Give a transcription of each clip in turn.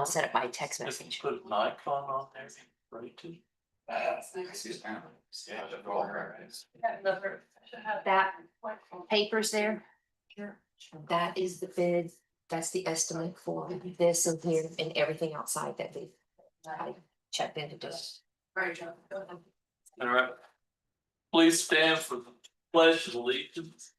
set it by text message. Put an icon on there, right? Too. That papers there, that is the bid, that's the estimate for this and here and everything outside that we checked into this. All right. Please stand for the pledge of allegiance.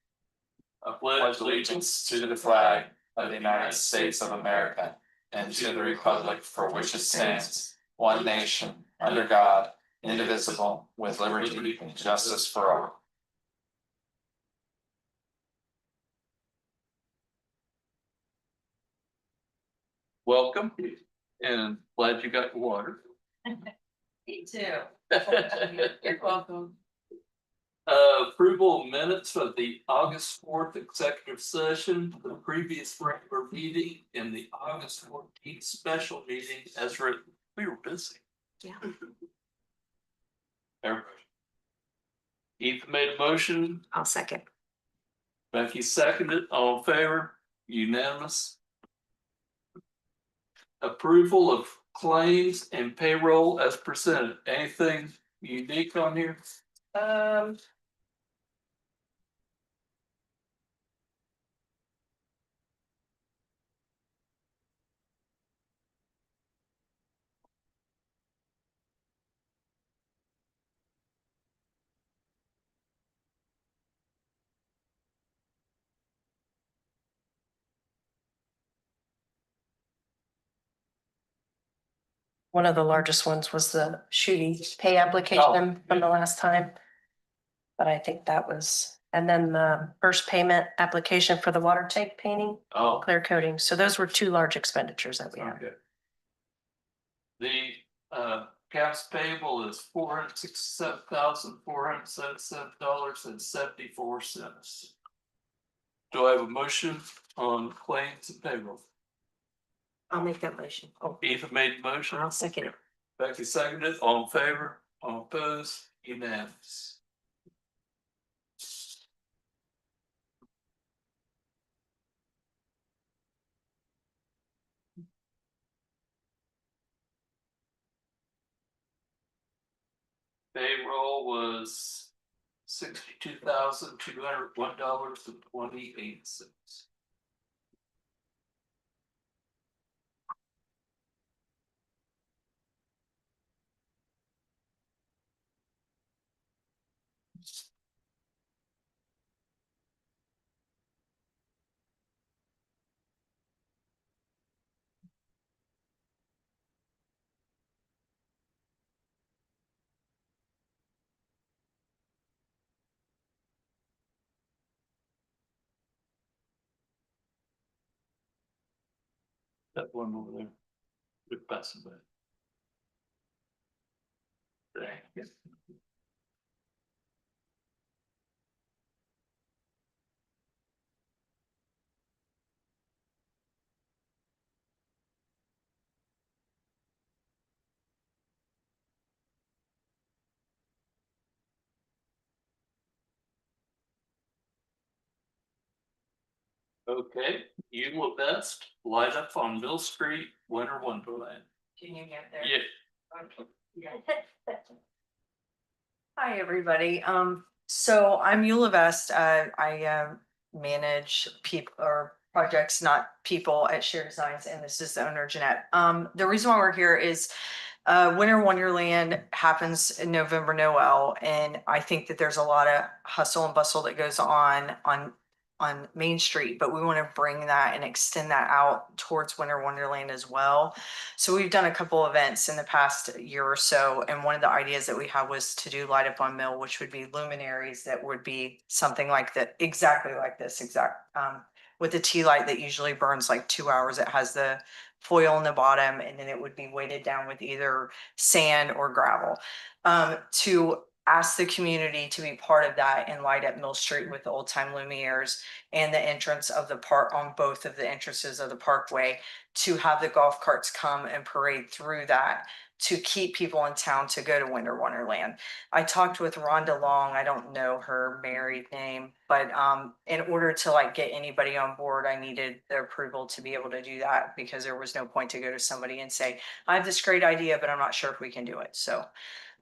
I pledge allegiance to the flag of the United States of America and to the republic for which it stands, one nation, under God, indivisible, with liberty and justice for all. Welcome, and glad you got your water. Me too. You're welcome. Approval of minutes of the August 4th executive session, the previous regular meeting, and the August 14th special meeting as written. We were busy. Yeah. Everybody. Ethan made a motion. I'll second. Becky seconded. All in favor? Unanimous. Approval of claims and payroll as presented. Anything unique on here? One of the largest ones was the shooting pay application from the last time. But I think that was, and then the first payment application for the water tank painting, Oh, clear coating. So those were two large expenditures that we had. okay. The accounts payable is $467,477.74. Do I have a motion on claims and payroll? I'll make that motion. Oh, Ethan made the motion. I'll second it. Becky seconded. All in favor? All opposed? Unanimous. Payroll was $62,201.28. That one over there. Good passing by. Thank you. Okay, you will best light up on Mill Street, Winter Wonderland. Can you get there? Yeah. Hi, everybody. So I'm Eula Vest. I manage people or projects, not people at Shared Designs, and this is the owner, Jeanette. The reason why we're here is Winter Wonderland happens in November, Noel, and I think that there's a lot of hustle and bustle that goes on Main Street, but we want to bring that and extend that out towards Winter Wonderland as well. So we've done a couple events in the past year or so, and one of the ideas that we had was to do Light Up on Mill, which would be luminaries that would be something like that, exactly like this, with a tea light that usually burns like 2 hours. It has the foil on the bottom, and then it would be weighted down with either sand or gravel. To ask the community to be part of that and light up Mill Street with the old time Lumieres and the entrance of the park on both of the entrances of the parkway to have the golf carts come and parade through that to keep people in town to go to Winter Wonderland. I talked with Rhonda Long, I don't know her married name, but in order to like get anybody on board, I needed their approval to be able to do that because there was no point to go to somebody and say, I have this great idea, but I'm not sure if we can do it. So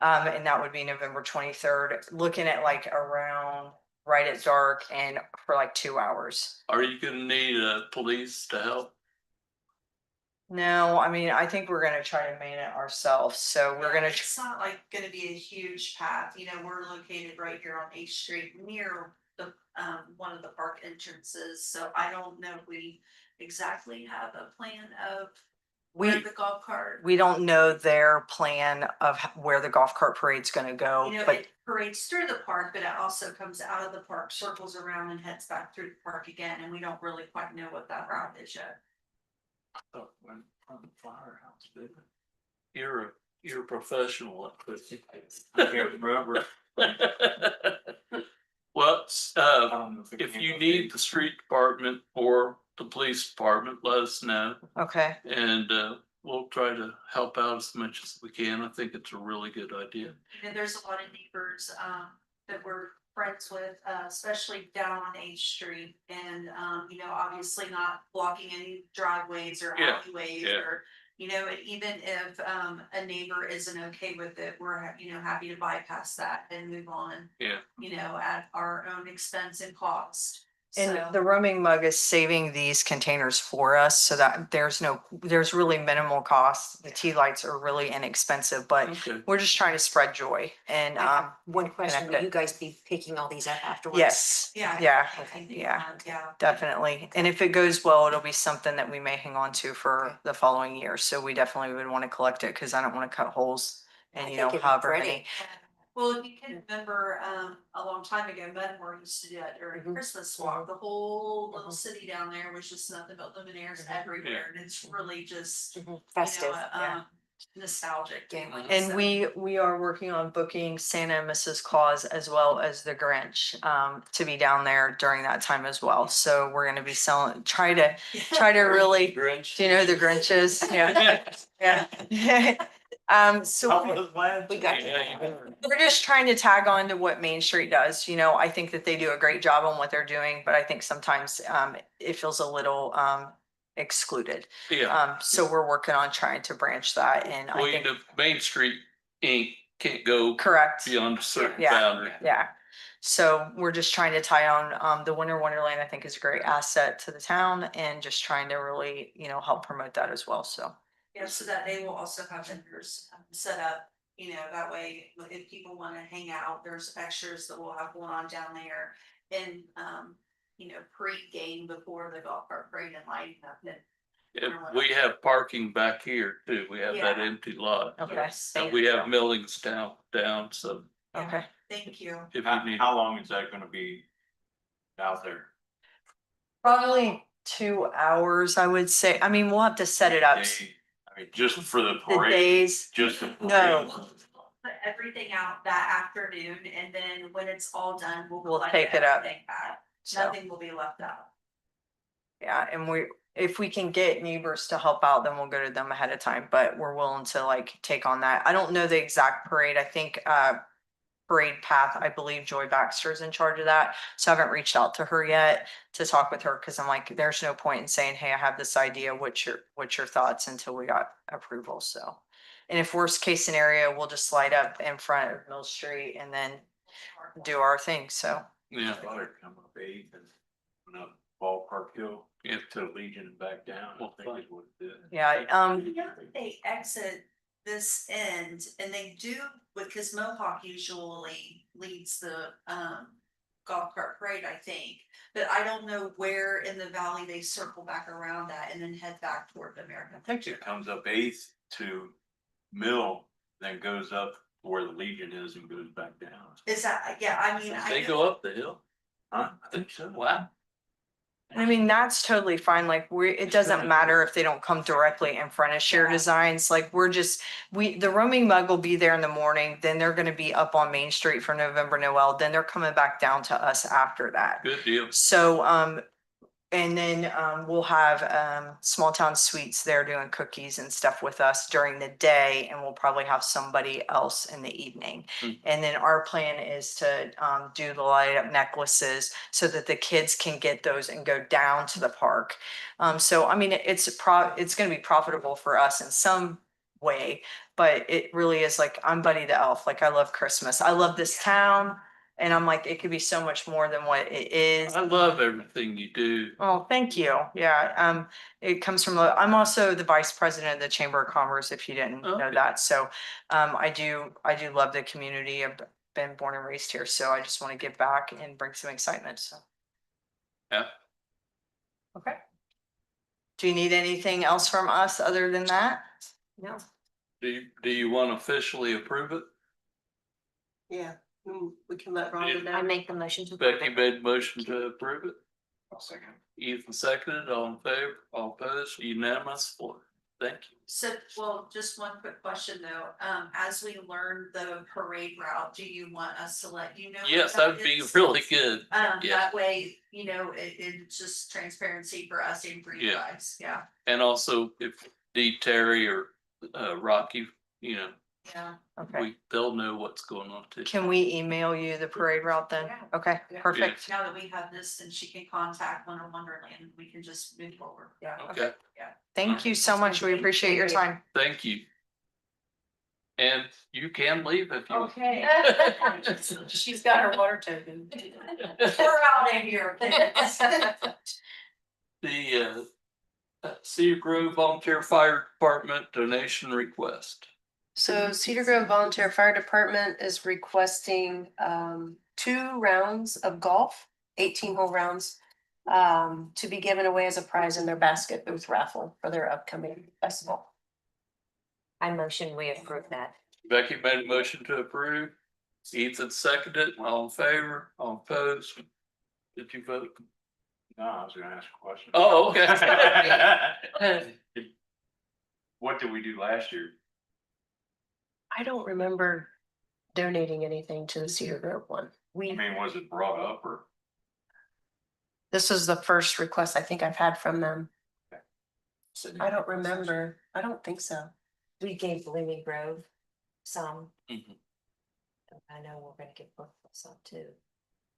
and that would be November 23rd, looking at like around right at dark and for like 2 hours. Are you gonna need police to help? No, I mean, I think we're gonna try to man it ourselves. So we're gonna, It's not like gonna be a huge path, you know, we're located right here on H Street near the, one of the park entrances, so I don't know if we exactly have a plan of where we, the golf cart. we don't know their plan of where the golf cart parade's gonna go, You know, but it parades through the park, but it also comes out of the park, circles around and heads back through the park again, and we don't really quite know what that route is yet. Oh, when from the firehouse, didn't it? You're a professional at this. I can't remember. Well, I don't know it if came you up need big. the street department or the police department, let us know. okay. And we'll try to help out as much as we can. I think it's a really good idea. You know, there's a lot of neighbors, that we're friends with, especially down on H Street. And, you know, obviously not blocking any driveways or Yeah, alleyways yeah. or, you know, and even if, a neighbor isn't okay with it, we're, you know, happy to bypass that and move on, Yeah. you know, at our own expense and cost. And So, the roaming mug is saving these containers for us so that there's really minimal cost. The tea lights are really inexpensive, but Okay. we're just trying to spread joy and, I have one question, connect will it. you guys be picking all these up afterwards? yes, yeah. yeah, I think, yeah. Yeah. definitely. And if it goes well, it'll be something that we may hang on to for Okay. the following year. So we definitely would want to collect it because I don't want to cut holes and, I you think know, it'd be however pretty. many. Well, if you can remember, a long time ago, Medmore used to do that during Mhm. Christmas walk, the whole little Mhm. city down there was just nothing but luminaires Mhm. everywhere, and it's really just, you Mhm. know, Festive. nostalgic. Yeah. And So- we are working on booking Santa and Mrs. Claus as well as the Grinch to be down there during that time as well. So we're gonna be try to really, Grinch. do you know who the Grinch is? Yeah. Yeah. So We got you. Yeah. we're just trying to tag on to what Main Street does. You know, I think that they do a great job on what they're doing, but I think sometimes it feels a little excluded. Yeah. So we're working on trying to branch that and I Well, you think know, Main Street Inc. can't go correct. beyond a certain Yeah. boundary. Yeah. So we're just trying to tie on the Winter Wonderland, I think is a great asset to the town and just trying to really, you know, help promote that as well. So Yeah, so that they will also have vendors set up, you know, that way, if people wanna hang out, there's extras that we'll have going on down there. And, you know, pre-game before the golf cart parade and lighting up and. Yeah, we have parking back here too. We have that Yeah. empty lot. okay. Yes, And we have millings down, so Yeah. Okay. Thank you. if How, you need. how long is that gonna be out there? Probably 2 hours, I would say. I mean, we'll have to set it up. I mean, just for the The parade, days, just the. No. parade. Put everything out that afternoon and then when it's all done, we'll. We'll collect take it up. everything back. so, Nothing will be left out. yeah, and if we can get neighbors to help out, then we'll go to them ahead of time, but we're willing to like take on that. I don't know the exact parade. I think parade path, I believe Joy Baxter is in charge of that. So I haven't reached out to her yet to talk with her because I'm like, there's no point in saying, hey, I have this idea. What's your thoughts until we got approval. So, and if worst case scenario, we'll just slide up in front of Mill Street and then do our thing. So Yeah, Thought it'd come up 8th and went up Ballpark Hill, Yeah. to Legion and back down. I think is what it did. yeah, You know, they exit this end and they do, because Mohawk usually leads the golf cart parade, I think. But I don't know where in the valley they circle back around that and then head back toward the American. I think it comes up 8th to Mill, then goes up where the Legion is and goes back down. Is that, yeah, I mean, I they know- go up the hill. Huh? I think so. Wow. I mean, that's totally fine. Like it doesn't matter if they don't come directly in front of Share Designs. Like the roaming mug will be there in the morning. Then they're gonna be up on Main Street for November Noel. Then they're coming back down to us after that. Good deal. So, and then we'll have Small Town Sweets there doing cookies and stuff with us during the day, and we'll probably have somebody else in the evening. Mm. And then our plan is to do the light up necklaces so that the kids can get those and go down to the park. So I mean, it's gonna be profitable for us in some way, but it really is like I'm Buddy the Elf. Like I love Christmas. I love this town. And I'm like, it could be so much more than what it is. I love everything you do. Oh, thank you. Yeah, it comes from, I'm also the vice president of the Chamber of Commerce, if you didn't know Okay. that. So, I do love the community. I've been born and raised here, so I just want to give back and bring some excitement, so. Yeah. Okay. Do you need anything else from us other than that? No. Do you want to officially approve it? Yeah, we can let Rhonda know. I make the motion to. Becky made a motion to approve it. I'll second. Ethan seconded, all in favor, all opposed, unanimous, thank you. So, well, just one quick question though, as we learn the parade route, do you want us to let you know? what Yes, that that'd be is? really good. Yeah. That way, it's just transparency for us and for you Yeah. guys, yeah. And also if D Terry or Rocky, Yeah. Okay. they'll know what's going on too. Can we email you the parade route then? Yeah. Okay, Yeah. perfect. Now that we have this, then she can contact Winter Wonderland, we can just move forward. Yeah. Okay, Thank you so much. We appreciate your time. thank you. And you can leave if you. Okay. She's got her water token. We're out of here. The Cedar Grove Volunteer Fire Department donation request. So Cedar Grove Volunteer Fire Department is requesting 2 rounds of golf, 18-hole rounds. To be given away as a prize in their basket booth raffle for their upcoming festival. I motion we approve that. Becky made a motion to approve. Ethan seconded, all in favor, all opposed. Did you vote? No, I was gonna ask a question. Oh, okay. What did we do last year? I don't remember donating anything to the Cedar Grove one. I mean, was it brought up or? This is the first request I think I've had from them. I don't remember. I don't think so. We gave Blooming Grove some. Mhm. I know we're gonna give Brookville some too.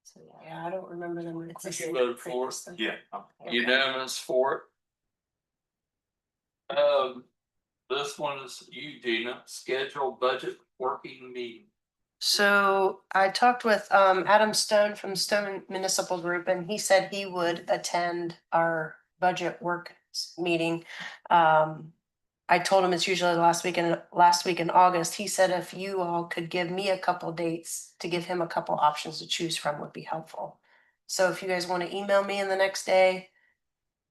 So, yeah. Yeah, I don't remember them It's a requesting. vote for it. Yeah. Unanimous for it. This one is you, Dina, schedule budget working meeting. So I talked with Adam Stone from Stone Municipal Group, and he said he would attend our budget work meeting. I told him it's usually last week in August. He said if you all could give me a couple dates to give him a couple options to choose from would be helpful. So if you guys want to email me in the next day,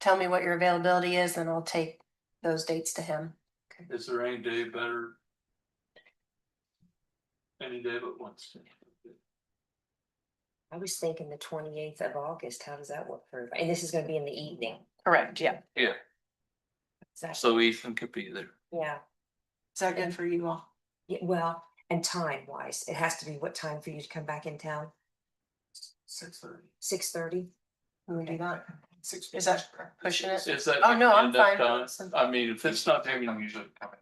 tell me what your availability is, then I'll take those dates to him. Is there any day better? Any day but Wednesday. I was thinking the 28th of August. How does that work for everybody? And this is gonna be in the evening. Correct, yeah. Yeah, Is that- so Ethan could be there. Yeah, Is that good for you all? yeah, well, and time wise, it has to be what time for you to come back in town? 6:30. 6:30? Can we do that? Is that pushing it? Is that? Oh, no, I'm enough fine. time? I mean, if it's not, Maybe I'm usually coming.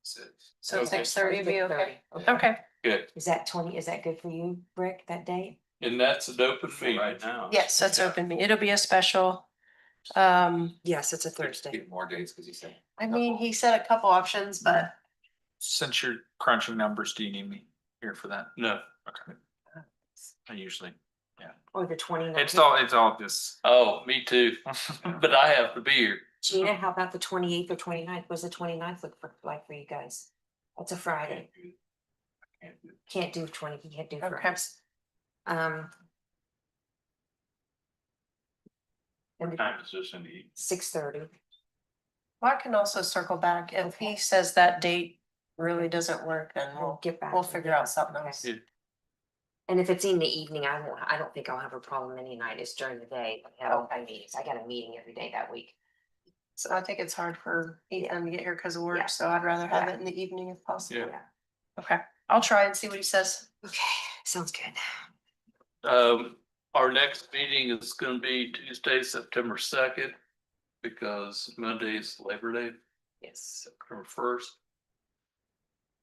So Okay. 6:30 would be okay. 6:30. Okay, good, Is that good for you, Rick, that day? and that's an open meeting. Right now. yes, that's open. It'll be a special. Yes, it's a Thursday. Get more dates, because he said. I mean, he said a couple options, but Since you're crunching numbers, do you need me here for that? No, Okay. I usually, Or the 29th. it's all just. oh, me too, but I have to be here. Gina, how about the 28th or 29th? Was the 29th like for you guys? That's a Friday. Can't do 20, you can't do Okay. Fridays. What time is this in the evening? 6:30. I can also circle back. If he says that date really doesn't work, then We'll we'll get back. figure out something else. Yeah. And if it's in the evening, I don't think I'll have a problem any night. It's during the day. I have all kind of meetings. I got a meeting every day that week. So I think it's hard for Ethan to get here because of work, Yeah. so I'd rather have Yeah. it in the evening if possible. Yeah. Okay, I'll try and see what he says. Okay, sounds good. Our next meeting is gonna be Tuesday, September 2nd, because Monday is Labor Day, Yes. September 1st.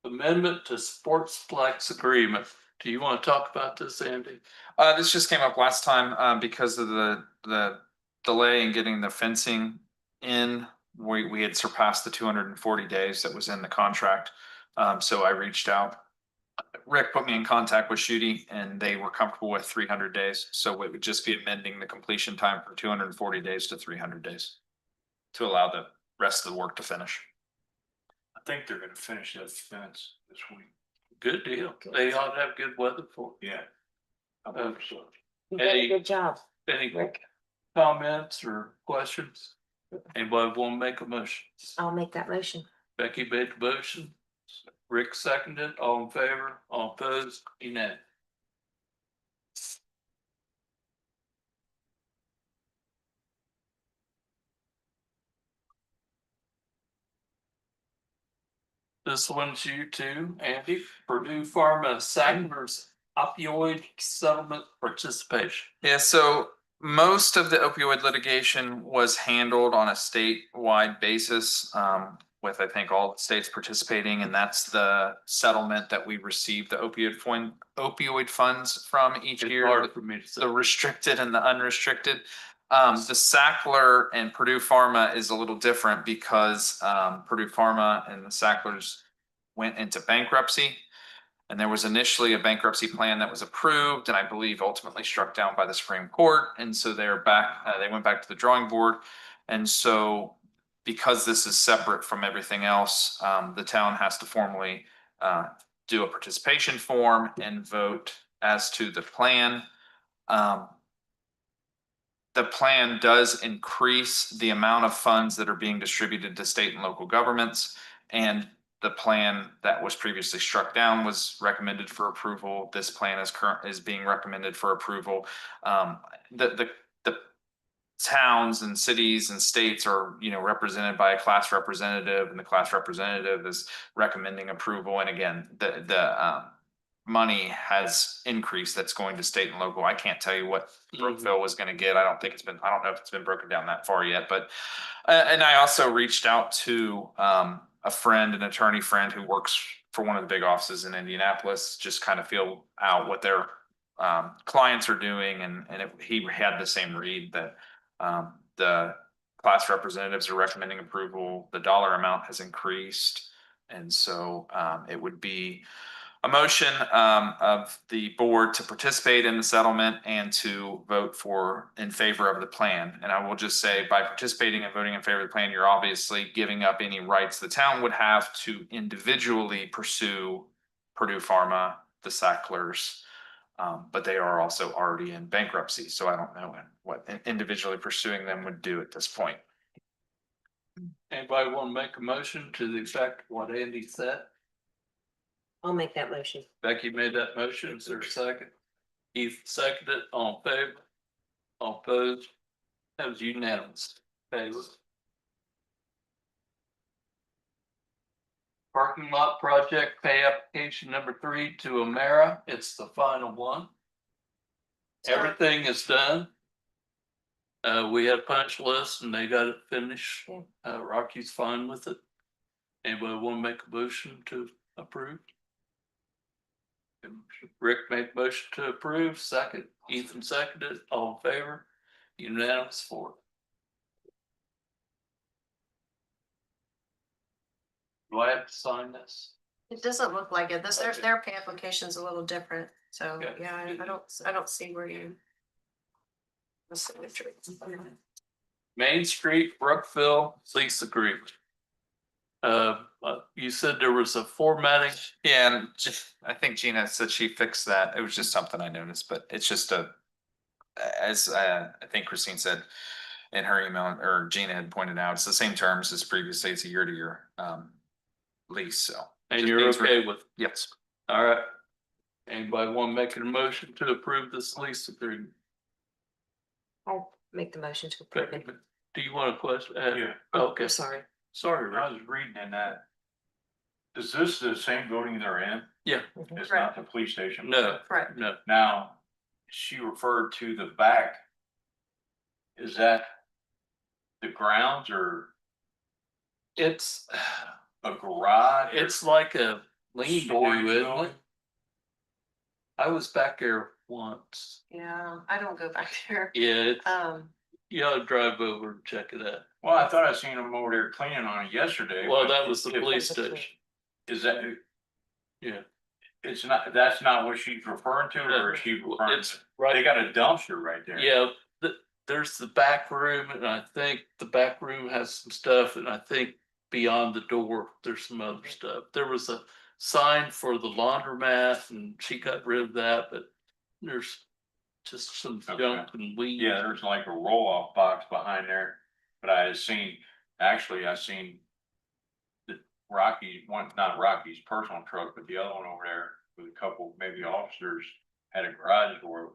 Amendment to Sportsplex Agreement. Do you want to talk about this, Andy? This just came up last time, because of the delay in getting the fencing in. We had surpassed the 240 days that was in the contract. So I reached out. Rick put me in contact with Shooty and they were comfortable with 300 days. So it would just be amending the completion time from 240 days to 300 days to allow the rest of the work to finish. I think they're gonna finish that fence this week. Good deal. They ought to have good weather for it. Yeah. So, You did a good job, any Rick. comments or questions? Anybody want to make a motion? I'll make that motion. Becky made the motion. Rick seconded. All in favor, all opposed, unanimous. This one's you too, Andy. Purdue Pharma Sacklers opioid settlement participation. Yeah, so most of the opioid litigation was handled on a statewide basis, with I think all the states participating, and that's the settlement that we received the opioid funds from each It's year. hard for me to say. The restricted and the unrestricted. The Sackler and Purdue Pharma is a little different because Purdue Pharma and the Sacklers went into bankruptcy. And there was initially a bankruptcy plan that was approved and I believe ultimately struck down by the Supreme Court. And so they're back, they went back to the drawing board. And so because this is separate from everything else, the town has to formally do a participation form and vote as to the plan. The plan does increase the amount of funds that are being distributed to state and local governments. And the plan that was previously struck down was recommended for approval. This plan is being recommended for approval. The towns and cities and states are, represented by a class representative, and the class representative is recommending approval. And again, the money has increased that's going to state and local. I can't tell you what Brookville was going to get. I don't know if it's been broken down that far yet, but, and I also reached out to, a friend, an attorney friend who works for one of the big offices in Indianapolis, just kind of feel out what their, clients are doing. And he had the same read that, the class representatives are recommending approval. The dollar amount has increased. And so, it would be a motion of the board to participate in the settlement and to vote in favor of the plan. And I will just say, by participating and voting in favor of the plan, you're obviously giving up any rights the town would have to individually pursue Purdue Pharma, the Sacklers. But they are also already in bankruptcy, so I don't know what individually pursuing them would do at this point. Anybody want to make a motion to the effect of what Andy said? I'll make that motion. Becky made that motion. Is there a second? Keith seconded. All in favor? All opposed? That was unanimous. Okay. Parking lot project pay application number 3 to Amera. It's the final one. Everything is done. We had a punch list and they got it finished. Rocky's fine with it. Anybody want to make a motion to approve? Rick made a motion to approve, second. Ethan seconded. All in favor? Unanimous for it. Do I have to sign this? It doesn't look like it. Their pay application is a little different, so Okay. yeah, I don't see where you. The signature. Main Street, Brookville, lease agreement. You said there was a formatting. Yeah, and I think Gina said she fixed that. It was just something I noticed, but it's just as I think Christine said in her email, or Gina had pointed out, it's the same terms as previously. It's a year-to-year lease, so. And just you're means okay with, Yes. all right. Anybody want to make a motion to approve this lease agreement? I'll make the motion to approve it. Do you want a question? Yeah. Okay, I'm sorry. sorry, I Rick. was reading in that. Is this the same building they're in? Yeah, It's not the police station? no, Correct. no, Now, she referred to the back. Is that the grounds or it's, a garage? or it's like a lean storage to, isn't building? it? I was back there once. Yeah, I don't go back there. Yeah, Um, you ought to drive over and check it out. Well, I thought I seen them over there cleaning on it yesterday. Well, but that was the if- police station. Is that, Yeah. it's not, that's not what she's referring to, or is she referring It's to? right. They got a dumpster right there. Yeah, there's the back room, and I think the back room has some stuff, and I think beyond the door, there's some other stuff. There was a sign for the laundromat, and she got rid of that, but there's just some Okay. junk and weeds. Yeah, there's like a roll-off box behind there, but I had seen, actually, I seen. The Rocky, not Rocky's personal truck, but the other one over there with a couple, maybe officers. Had a garage door.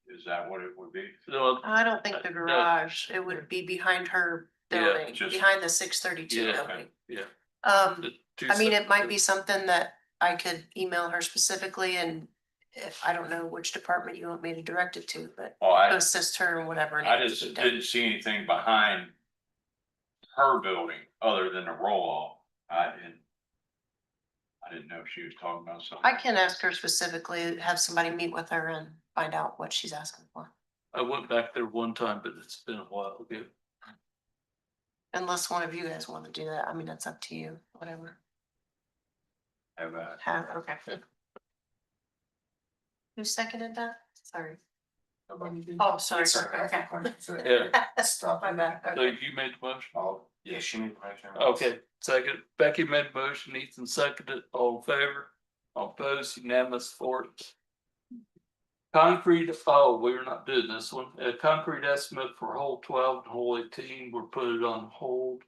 Is that what it would be? So, I don't think the No. garage, it would be behind her Yeah, building, just- behind the 632 Yeah. building. yeah. Um, two I mean, it might separate- be something that I could email her specifically, and if, I don't know which department you want me to direct it to, but Oh, I assist her and whatever. I needs to just be done. didn't see anything behind. Her building other than a roll-off. I didn't know if she was talking about something. I can ask her specifically, have somebody meet with her and find out what she's asking for. I went back there one time, but it's been a while ago. Unless one of you guys want to do that, I mean, that's up to you, whatever. Have a- Have, okay. Who seconded that? Sorry. Oh, sorry, okay. Yeah. Stop my back. So you made the motion? Oh, yeah, she made the motion. Okay, second, Becky made the motion, Ethan seconded, all in favor, all opposed, unanimous for it. Concrete, oh, we're not doing this one, a concrete estimate for hole 12 and hole 18, we're put it on hold.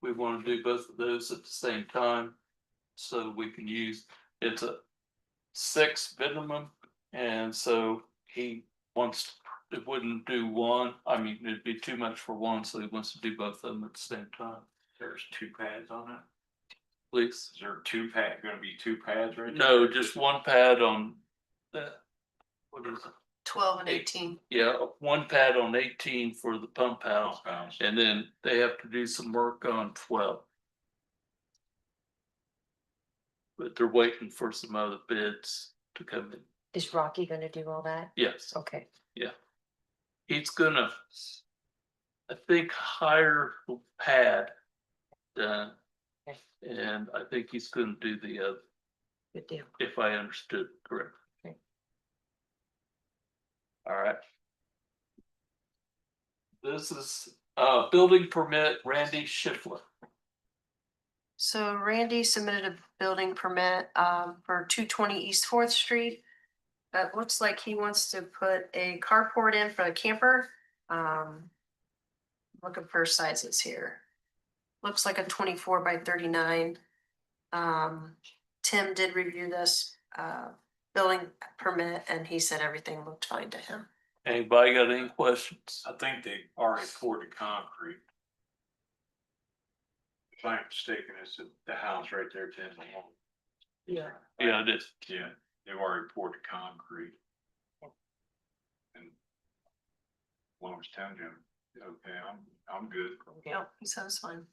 We wanna do both of those at the same time. So we can use, it's a 6 minimum, and so he wants, it wouldn't do one, I mean, it'd be too much for one, so he wants to do both of them at the same time. There's 2 pads on it. Please. Is there gonna be 2 pads right there? No, just one pad on that. What is it? 12 and 18. Yeah, one pad on 18 for the pump house, Bounce. and then they have to do some work on 12. But they're waiting for some other bids to come in. Is Rocky gonna do all that? Yes, Okay. he's gonna, I think, hire the pad done. Okay. And I think he's gonna do the other, Good deal. if I understood correctly. Okay. All right. This is building permit, Randy Schiffler. So Randy submitted a building permit for 220 East 4th Street. That looks like he wants to put a carport in for the camper. Looking for sizes here. Looks like a 24 by 39. Tim did review this building permit and he said everything looked fine to him. Anybody got any questions? I think they already poured the concrete. If I'm mistaken, it's the house right there, 10 to 1. Yeah. Yeah, it is. Yeah, they've already poured the concrete. And as long as Tim Jim, okay, I'm good. Yep, he said it's fine.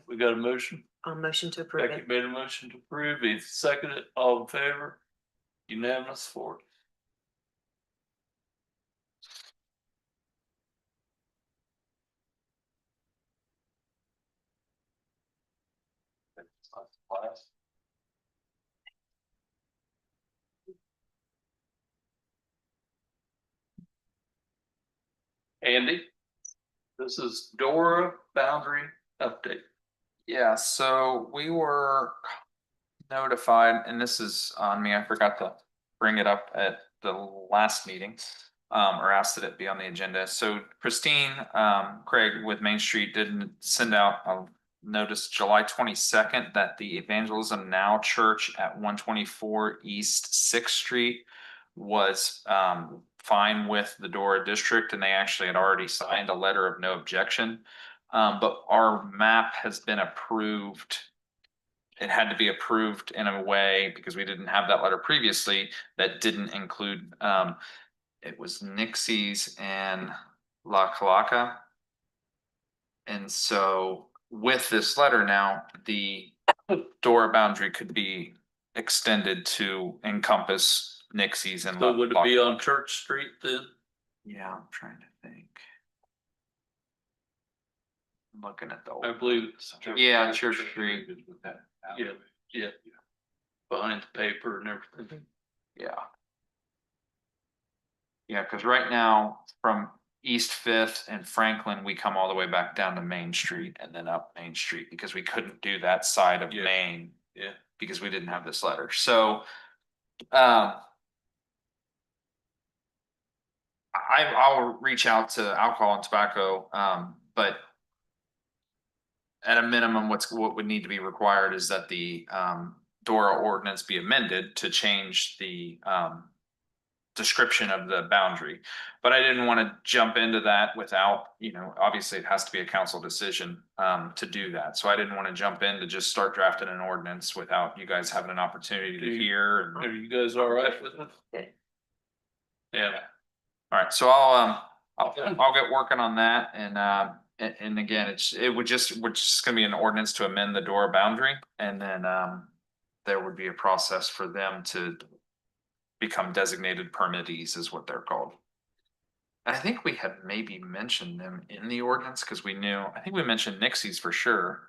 We got a motion. Motion to approve Becky it. made a motion to approve. He seconded, all in favor? Unanimous for it. Andy, this is Dora boundary update. Yeah, so we were notified, and this is on me, I forgot to bring it up at the last meeting. Or asked that it be on the agenda. So Christine, Craig with Main Street didn't send out a notice July 22nd that the Evangelism Now Church at 124 East 6th Street was fine with the Dora district, and they actually had already signed a letter of no objection. But our map has been approved. It had to be approved in a way, because we didn't have that letter previously, that didn't include, it was Nixie's and La Calaca. And so with this letter now, the Dora boundary could be extended to encompass Nixie's and. So would it be La- on Church Street then? Yeah, I'm trying to think. I'm looking at the. I old- believe it's Yeah, Church Street. Yeah, yeah. Behind the paper and everything. Yeah. Yeah, cause right now from East Fifth and Franklin, we come all the way back down to Main Street and then up Main Street because we couldn't do that side of Yeah. Main. Yeah. Because we didn't have this letter. So, I'll reach out to alcohol and tobacco, but at a minimum, what would need to be required is that the Dora ordinance be amended to change the description of the boundary. But I didn't want to jump into that without, obviously it has to be a council decision to do that. So I didn't want to jump in to just start drafting an ordinance without you guys having an opportunity to hear. Are you guys all right with it? Good. Yeah. All right, so I'll get working on that, and again, we're just gonna be an ordinance to amend the Dora boundary, and then there would be a process for them to become designated permittees is what they're called. And I think we had maybe mentioned them in the ordinance because I think we mentioned Nixie's for sure.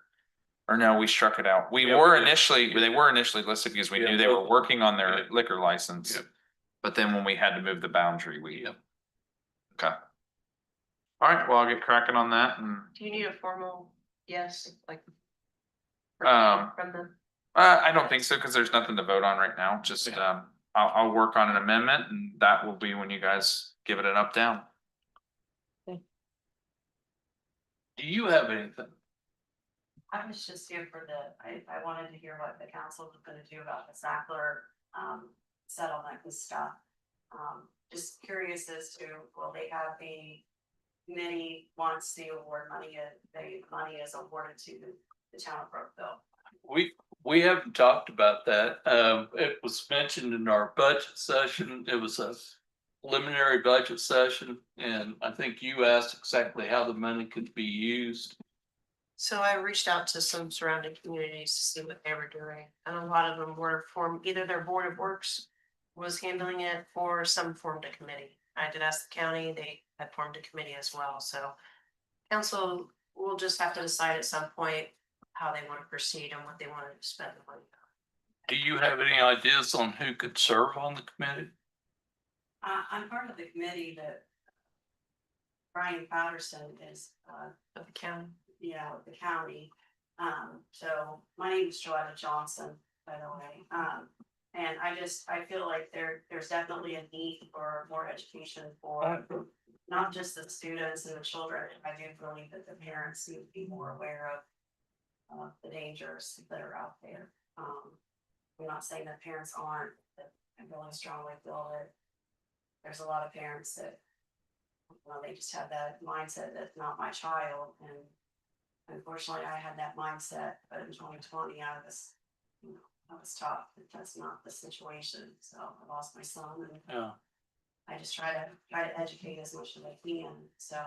Or no, we struck it out. They were initially listed because we knew they were working on their liquor license. Yep. But then when we had to move the boundary, Yep. Okay. All right, well, I'll get cracking on that and, Do you need a formal yes, like? Um, From the. I don't think so, because there's nothing to vote on right now. Just, I'll work on an amendment and that will be when you guys give it an up down. Do you have anything? I was just here for I wanted to hear what the council was gonna do about the Sackler, settlement and stuff. Just curious as to, will they have a committee once the award money, the money is awarded to the town of Brookville? We haven't talked about that. It was mentioned in our budget session. It was a preliminary budget session, and I think you asked exactly how the money could be used. So I reached out to some surrounding communities to see what they were doing, and a lot of them were either their Board of Works was handling it, or some formed a committee. I did ask the county, they had formed a committee as well, so. Council will just have to decide at some point how they want to proceed and what they want to spend the money on. Do you have any ideas on who could serve on the committee? I'm part of the committee that Brian Patterson is, Of the county. with the county. So my name is Joetta Johnson, by the way. And I feel like there's definitely a need for more education for not just the students and the children. I do believe that the parents need to be more aware of the dangers that are out there. I'm not saying that parents aren't, but I really strongly feel that there's a lot of parents that, they just have that mindset that's not my child. And unfortunately, I had that mindset, but in 2020, I was taught that that's not the situation. So I lost my son, and Yeah. I just try to educate as much as I can. So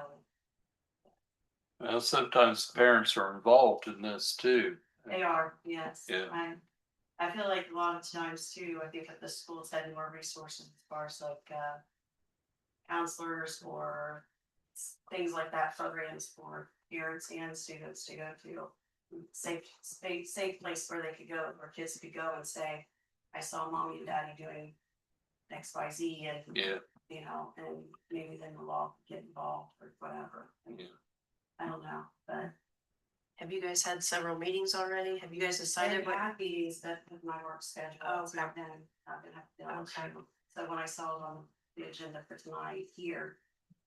Well, sometimes parents are involved in this too. they are, yes. Yeah. I feel like a lot of times too, I think that the schools had more resources as far as like counselors or things like that, programs for parents and students to go to. Safe place where they could go, or kids could go and say, I saw mommy and daddy doing XYZ, and Yeah. and maybe then the law could get involved or whatever. Yeah. I don't know, but Have you guys had several meetings already? Have you guys I decided what? had meetings that with my work schedule. Oh, It's not been, I've been having to. Okay. So when I saw it on the agenda for tonight here,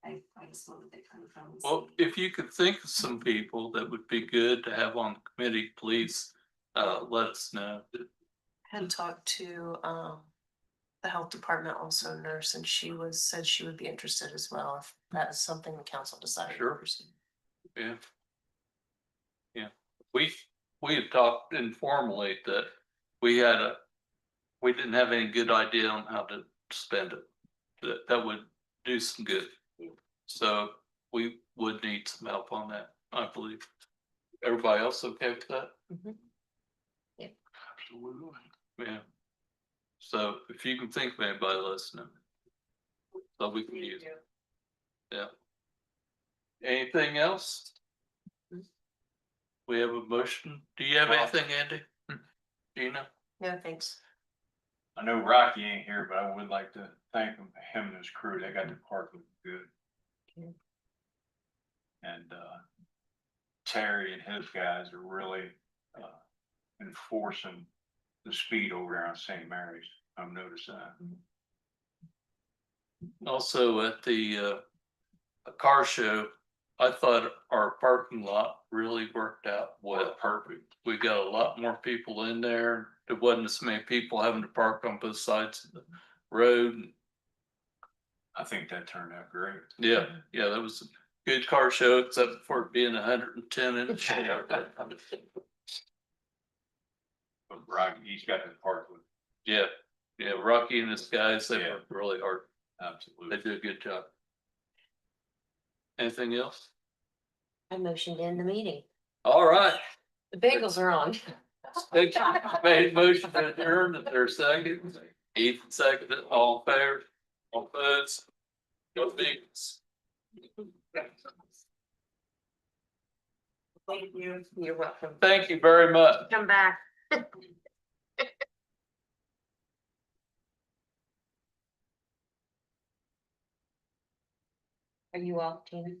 I just wanted to kind of come and Well, see. if you could think of some people that would be good to have on the committee, please let us know. Had talked to the health department also nurse, and said she would be interested as well if that is something the council decided. to Sure. pursue. Yeah. Yeah, we had talked informally that we didn't have any good idea on how to spend it. That would do some good. So we would need some help on that, I believe. Everybody else okay with that? Mhm. Yeah. Absolutely. Yeah. So if you can think of anybody, let us know. So we can use it. Yeah. Anything else? We have a motion. Do you have anything, Andy? Gina? No, thanks. I know Rocky ain't here, but I would like to thank him and his crew. They got the park looking good. Okay. And Terry and his guys are really enforcing the speed over there on St. Mary's. I've noticed that. Also at the car show, I thought our parking lot really worked out well. Perfect. We got a lot more people in there. There wasn't as many people having to park on both sides of the road. I think that turned out great. Yeah, yeah, that was a good car show, except for it being 110 inch. But Rocky, he's got the park with. Yeah, yeah, Rocky and his guys, they Yeah. worked really hard. Absolutely. They do a good job. Anything else? I motioned in the meeting. All right. The bagels are on. Thank you. Made motion to adjourn, is there a second? Ethan seconded, all in favor, all opposed. No meetings. Thank you. You're welcome. Thank you very much. Come back. Are you off, Tina?